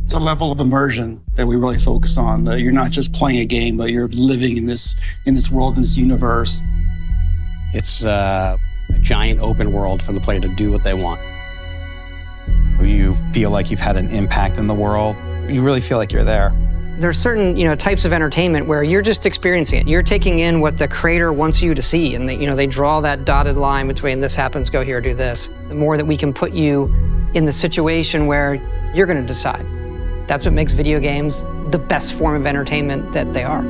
It's a level of immersion that we really focus on. You're not just playing a game, but you're living in this world, in this universe. It's a giant open world for the player to do what they want. You feel like you've had an impact in the world. You really feel like you're there. There's certain, types of entertainment where you're just experiencing it. You're taking in what the creator wants you to see, and they draw that dotted line between this happens, go here, do this. The more that we can put you in the situation where you're going to decide. That's what makes video games the best form of entertainment that they are.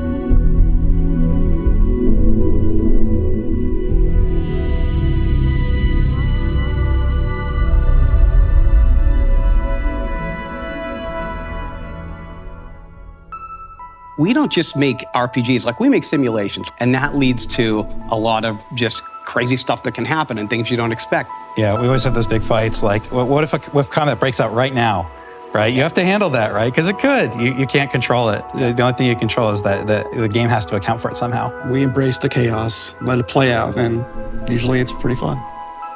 We don't just make RPGs, like we make simulations, and that leads to a lot of just crazy stuff that can happen and things you don't expect. Yeah, we always have those big fights, like, what if a combat breaks out right now, right? You have to handle that, right? Because it could. You can't control it. The only thing you control is that the game has to account for it somehow. We embrace the chaos, let it play out, and usually it's pretty fun.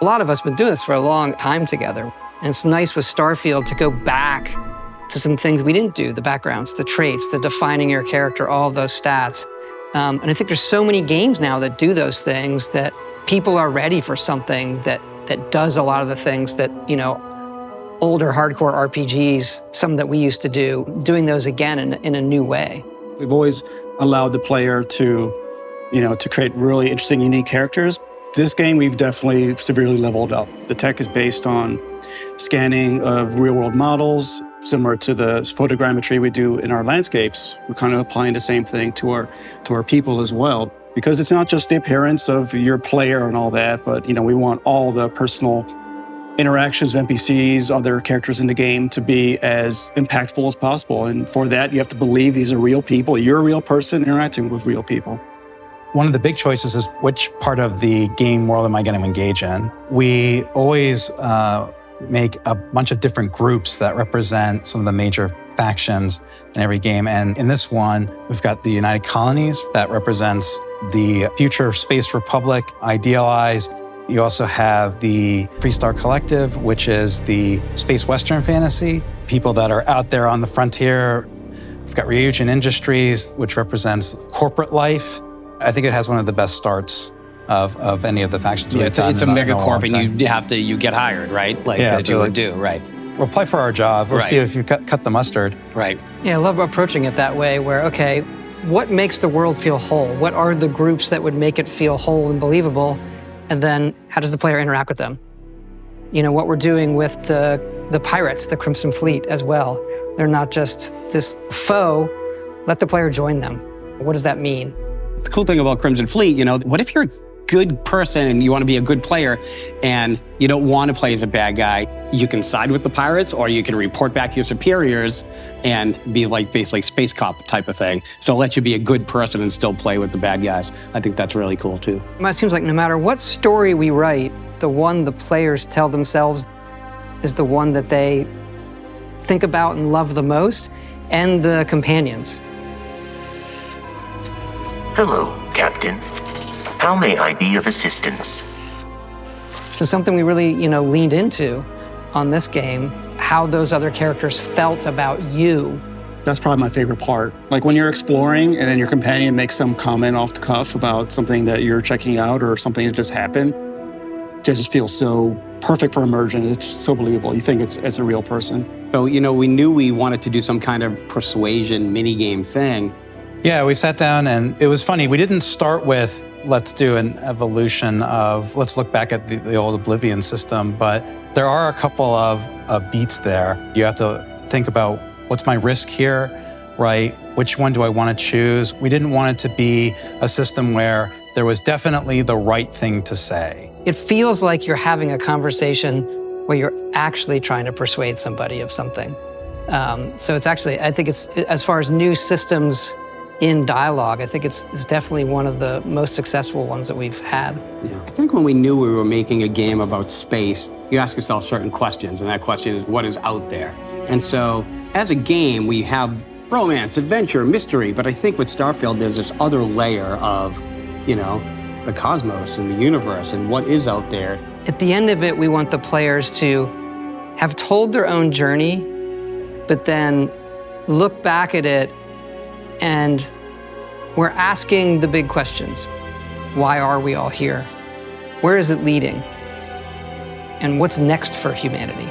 A lot of us have been doing this for a long time together, and it's nice with Starfield to go back to some things we didn't do, the backgrounds, the traits, the defining your character, all of those stats. And I think there's so many games now that do those things that people are ready for something that does a lot of the things that, older hardcore RPGs, some that we used to do, doing those again in a new way. We've always allowed the player to create really interesting, unique characters. This game, we've definitely severely leveled up. The tech is based on scanning of real-world models, similar to the photogrammetry we do in our landscapes. We're kind of applying the same thing to our people as well, because it's not just the appearance of your player and all that, but we want all the personal interactions with NPCs, other characters in the game, to be as impactful as possible. And for that, you have to believe these are real people. You're a real person interacting with real people. One of the big choices is which part of the game world am I going to engage in? We always make a bunch of different groups that represent some of the major factions in every game. And in this one, we've got the United Colonies that represents the future space republic, idealized. You also have the Freestar Collective, which is the space Western fantasy, people that are out there on the frontier. We've got Ryujin Industries, which represents corporate life. I think it has one of the best starts of any of the factions we've done. It's a megacorp, and you get hired, right? That you would do, right? We'll play for our job. We'll see if you cut the mustard. Right. Yeah, I love approaching it that way, where, okay, what makes the world feel whole? What are the groups that would make it feel whole and believable? And then how does the player interact with them? What we're doing with the pirates, the Crimson Fleet as well. They're not just this foe. Let the player join them. What does that mean? The cool thing about Crimson Fleet, what if you're a good person and you want to be a good player and you don't want to play as a bad guy? You can side with the pirates, or you can report back your superiors and be like basically space cop type of thing. So let you be a good person and still play with the bad guys. I think that's really cool too. It seems like no matter what story we write, the one the players tell themselves is the one that they think about and love the most, and the companions. Hello, Captain. How may I be of assistance? So something we really, leaned into on this game, how those other characters felt about you. That's probably my favorite part. Like when you're exploring and then your companion makes some comment off the cuff about something that you're checking out or something that just happened, it just feels so perfect for immersion. It's so believable. You think it's a real person. So, we knew we wanted to do some kind of persuasion minigame thing. Yeah, we sat down and it was funny. We didn't start with, let's do an evolution of, let's look back at the old Oblivion system, but there are a couple of beats there. You have to think about, what's my risk here, right? Which one do I want to choose? We didn't want it to be a system where there was definitely the right thing to say. It feels like you're having a conversation where you're actually trying to persuade somebody of something. So it's actually, I think it's, as far as new systems in dialogue, I think it's definitely one of the most successful ones that we've had. Yeah. I think when we knew we were making a game about space, you ask yourself certain questions, and that question is, what is out there? And so, as a game, we have romance, adventure, mystery, but I think with Starfield, there's this other layer of, the cosmos and the universe and what is out there. At the end of it, we want the players to have told their own journey but then look back at it and we're asking the big questions. Why are we all here? Where is it leading? And what's next for humanity?